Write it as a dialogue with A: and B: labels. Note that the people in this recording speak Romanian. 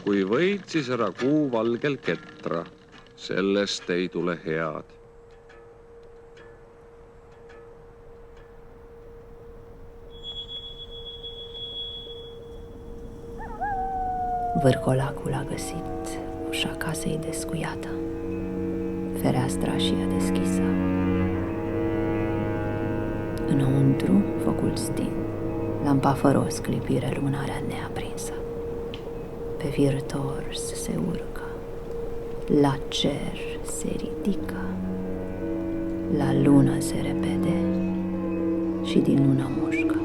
A: kui võitsis ära kuu valgel ketra, sellest ei tule head.
B: Vârcolacul a găsit ușa casei descuiată, fereastra și ea deschisă. Înăuntru, focul stin, lampa fără o sclipire, lunarea neaprinsă. Pe virtor se urcă, la cer se ridică, la lună se repede și din lună mușcă.